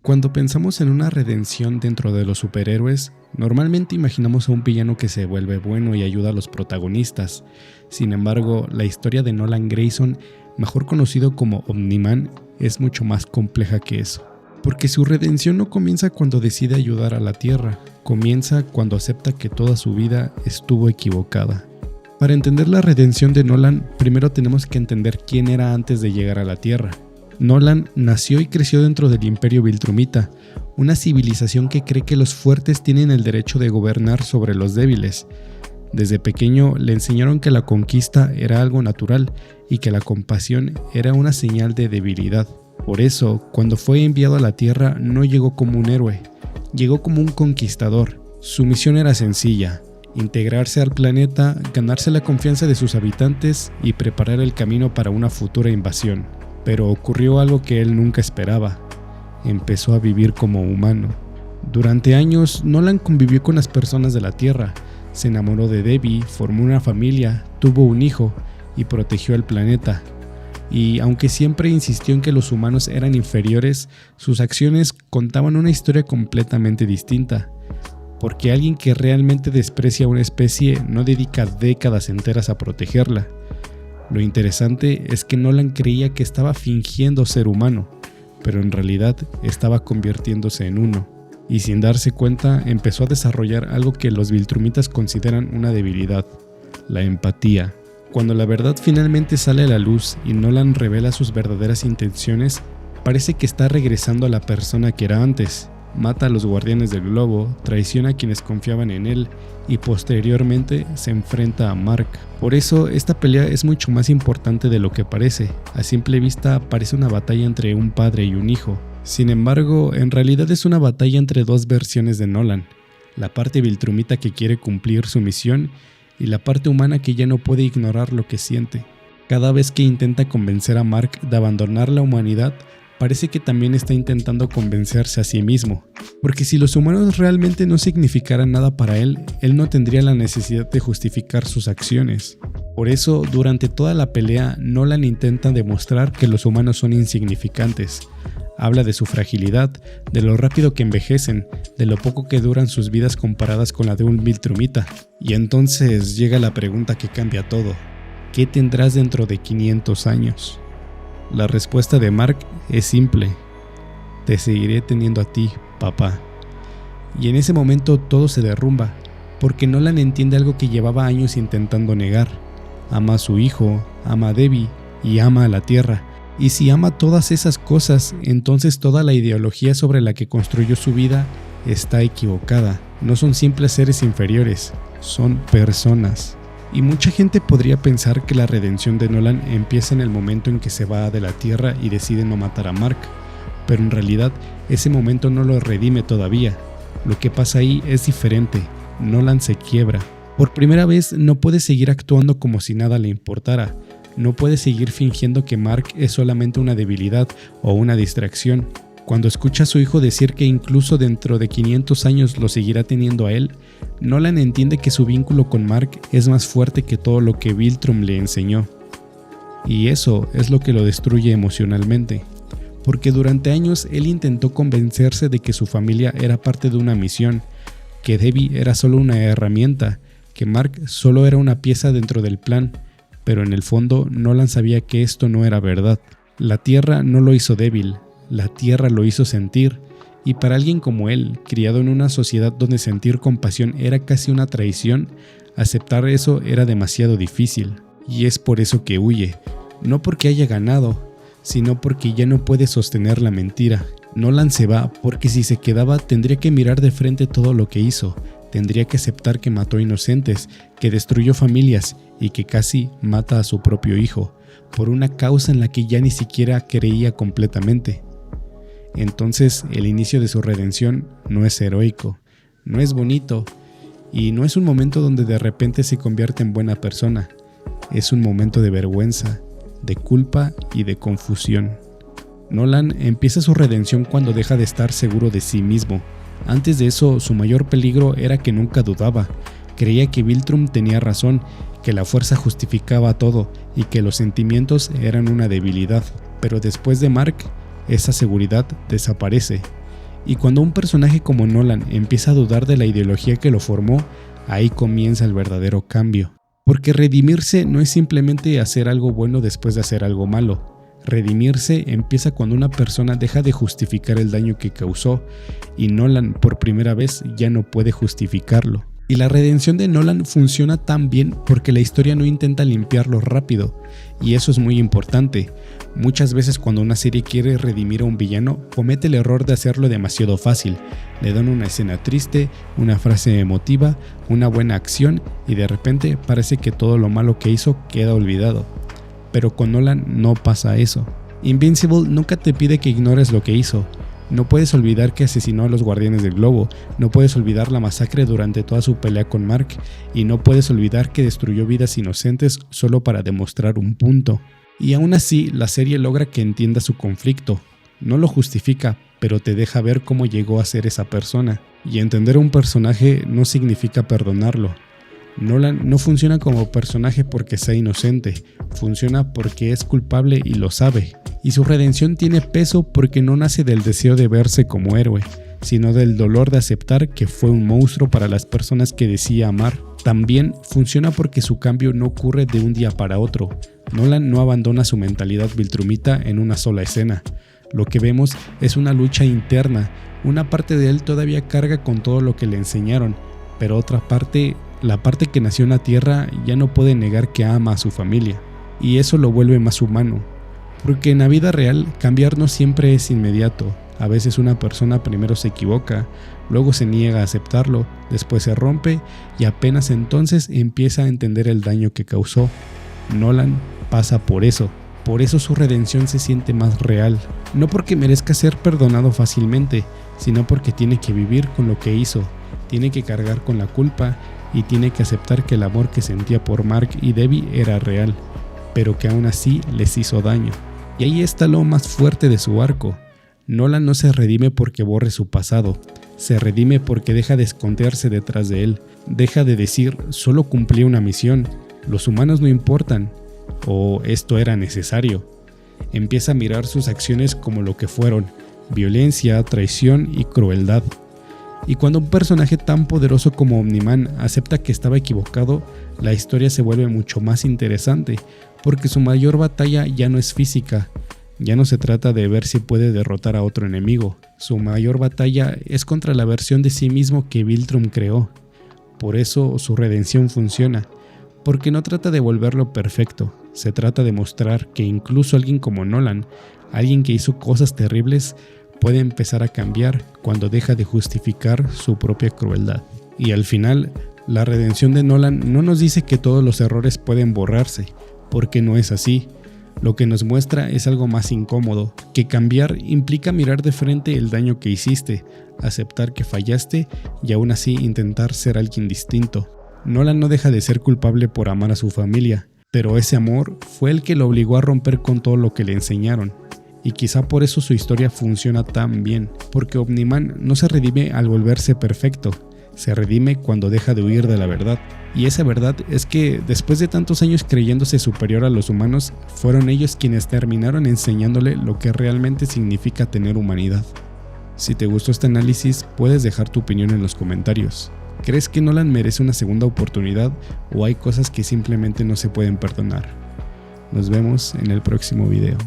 Cuando pensamos en una redención dentro de los superhéroes, normalmente imaginamos a un villano que se vuelve bueno y ayuda a los protagonistas. Sin embargo, la historia de Nolan Grayson, mejor conocido como Omni-Man, es mucho más compleja que eso. Porque su redención no comienza cuando decide ayudar a la Tierra, comienza cuando acepta que toda su vida estuvo equivocada. Para entender la redención de Nolan, primero tenemos que entender quién era antes de llegar a la Tierra. Nolan nació y creció dentro del Imperio Viltrumita, una civilización que cree que los fuertes tienen el derecho de gobernar sobre los débiles. Desde pequeño le enseñaron que la conquista era algo natural y que la compasión era una señal de debilidad. Por eso, cuando fue enviado a la Tierra no llegó como un héroe, llegó como un conquistador. Su misión era sencilla: integrarse al planeta, ganarse la confianza de sus habitantes y preparar el camino para una futura invasión. Pero ocurrió algo que él nunca esperaba. Empezó a vivir como humano. Durante años, Nolan convivió con las personas de la Tierra, se enamoró de Debbie, formó una familia, tuvo un hijo y protegió al planeta. Y aunque siempre insistió en que los humanos eran inferiores, sus acciones contaban una historia completamente distinta. Porque alguien que realmente desprecia a una especie no dedica décadas enteras a protegerla. Lo interesante es que Nolan creía que estaba fingiendo ser humano, pero en realidad estaba convirtiéndose en uno, y sin darse cuenta empezó a desarrollar algo que los Viltrumitas consideran una debilidad: la empatía. Cuando la verdad finalmente sale a la luz y Nolan revela sus verdaderas intenciones, parece que está regresando a la persona que era antes. Mata a los guardianes del globo, traiciona a quienes confiaban en él y posteriormente se enfrenta a Mark. Por eso esta pelea es mucho más importante de lo que parece. A simple vista parece una batalla entre un padre y un hijo. Sin embargo, en realidad es una batalla entre dos versiones de Nolan: la parte viltrumita que quiere cumplir su misión y la parte humana que ya no puede ignorar lo que siente. Cada vez que intenta convencer a Mark de abandonar la humanidad, parece que también está intentando convencerse a sí mismo, porque si los humanos realmente no significaran nada para él, él no tendría la necesidad de justificar sus acciones. Por eso, durante toda la pelea, Nolan intenta demostrar que los humanos son insignificantes. Habla de su fragilidad, de lo rápido que envejecen, de lo poco que duran sus vidas comparadas con la de un Viltrumita. Y entonces llega la pregunta que cambia todo: ¿qué tendrás dentro de 500 años? La respuesta de Mark es simple: te seguiré teniendo a ti, papá. Y en ese momento todo se derrumba, porque Nolan entiende algo que llevaba años intentando negar. Ama a su hijo, ama a Debbie y ama a la Tierra. Y si ama todas esas cosas, entonces toda la ideología sobre la que construyó su vida está equivocada. No son simples seres inferiores, son personas. Y mucha gente podría pensar que la redención de Nolan empieza en el momento en que se va de la Tierra y decide no matar a Mark, pero en realidad ese momento no lo redime todavía. Lo que pasa ahí es diferente. Nolan se quiebra. Por primera vez no puede seguir actuando como si nada le importara. No puede seguir fingiendo que Mark es solamente una debilidad o una distracción. Cuando escucha a su hijo decir que incluso dentro de 500 años lo seguirá teniendo a él, Nolan entiende que su vínculo con Mark es más fuerte que todo lo que Viltrum le enseñó. Y eso es lo que lo destruye emocionalmente, porque durante años él intentó convencerse de que su familia era parte de una misión, que Debbie era solo una herramienta, que Mark solo era una pieza dentro del plan, pero en el fondo Nolan sabía que esto no era verdad. La Tierra no lo hizo débil, la Tierra lo hizo sentir, y para alguien como él, criado en una sociedad donde sentir compasión era casi una traición, aceptar eso era demasiado difícil, y es por eso que huye, no porque haya ganado, sino porque ya no puede sostener la mentira. Nolan se va porque si se quedaba tendría que mirar de frente todo lo que hizo, tendría que aceptar que mató inocentes, que destruyó familias y que casi mata a su propio hijo, por una causa en la que ya ni siquiera creía completamente. Entonces el inicio de su redención no es heroico, no es bonito y no es un momento donde de repente se convierte en buena persona. Es un momento de vergüenza, de culpa y de confusión. Nolan empieza su redención cuando deja de estar seguro de sí mismo. Antes de eso, su mayor peligro era que nunca dudaba. Creía que Viltrum tenía razón, que la fuerza justificaba todo y que los sentimientos eran una debilidad. Pero después de Mark, esa seguridad desaparece Y cuando un personaje como Nolan empieza a dudar de la ideología que lo formó, ahí comienza el verdadero cambio. Porque redimirse no es simplemente hacer algo bueno después de hacer algo malo. Redimirse empieza cuando una persona deja de justificar el daño que causó, y Nolan por primera vez ya no puede justificarlo. Y la redención de Nolan funciona tan bien porque la historia no intenta limpiarlo rápido, y eso es muy importante. Muchas veces cuando una serie quiere redimir a un villano, comete el error de hacerlo demasiado fácil. Le dan una escena triste, una frase emotiva, una buena acción, y de repente parece que todo lo malo que hizo queda olvidado. Pero con Nolan no pasa eso. Invincible nunca te pide que ignores lo que hizo. No puedes olvidar que asesinó a los Guardianes del Globo, no puedes olvidar la masacre durante toda su pelea con Mark, y no puedes olvidar que destruyó vidas inocentes solo para demostrar un punto. Y aún así, la serie logra que entiendas su conflicto. No lo justifica, pero te deja ver cómo llegó a ser esa persona. Y entender a un personaje no significa perdonarlo. Nolan no funciona como personaje porque sea inocente, funciona porque es culpable y lo sabe. Y su redención tiene peso porque no nace del deseo de verse como héroe, sino del dolor de aceptar que fue un monstruo para las personas que decía amar. También funciona porque su cambio no ocurre de un día para otro. Nolan no abandona su mentalidad viltrumita en una sola escena. Lo que vemos es una lucha interna. Una parte de él todavía carga con todo lo que le enseñaron, pero otra parte, la parte que nació en la Tierra, ya no puede negar que ama a su familia. Y eso lo vuelve más humano. Porque en la vida real, cambiar no siempre es inmediato. A veces una persona primero se equivoca, luego se niega a aceptarlo, después se rompe y apenas entonces empieza a entender el daño que causó. Nolan pasa por eso su redención se siente más real. No porque merezca ser perdonado fácilmente, sino porque tiene que vivir con lo que hizo, tiene que cargar con la culpa y tiene que aceptar que el amor que sentía por Mark y Debbie era real, pero que aún así les hizo daño. Y ahí está lo más fuerte de su arco. Nolan no se redime porque borre su pasado, se redime porque deja de esconderse detrás de él, deja de decir solo cumplí una misión, los humanos no importan, o esto era necesario. Empieza a mirar sus acciones como lo que fueron, violencia, traición y crueldad. Y cuando un personaje tan poderoso como Omni-Man acepta que estaba equivocado, la historia se vuelve mucho más interesante, porque su mayor batalla ya no es física, ya no se trata de ver si puede derrotar a otro enemigo, su mayor batalla es contra la versión de sí mismo que Viltrum creó. Por eso su redención funciona, porque no trata de volverlo perfecto, se trata de mostrar que incluso alguien como Nolan, alguien que hizo cosas terribles, puede empezar a cambiar cuando deja de justificar su propia crueldad. Y al final, la redención de Nolan no nos dice que todos los errores pueden borrarse, porque no es así. Lo que nos muestra es algo más incómodo, que cambiar implica mirar de frente el daño que hiciste, aceptar que fallaste y aún así intentar ser alguien distinto. Nolan no deja de ser culpable por amar a su familia, pero ese amor fue el que lo obligó a romper con todo lo que le enseñaron. Y quizá por eso su historia funciona tan bien, porque Omni-Man no se redime al volverse perfecto, se redime cuando deja de huir de la verdad. Y esa verdad es que después de tantos años creyéndose superior a los humanos, fueron ellos quienes terminaron enseñándole lo que realmente significa tener humanidad. Si te gustó este análisis, puedes dejar tu opinión en los comentarios. ¿Crees que Nolan merece una segunda oportunidad o hay cosas que simplemente no se pueden perdonar? Nos vemos en el próximo video.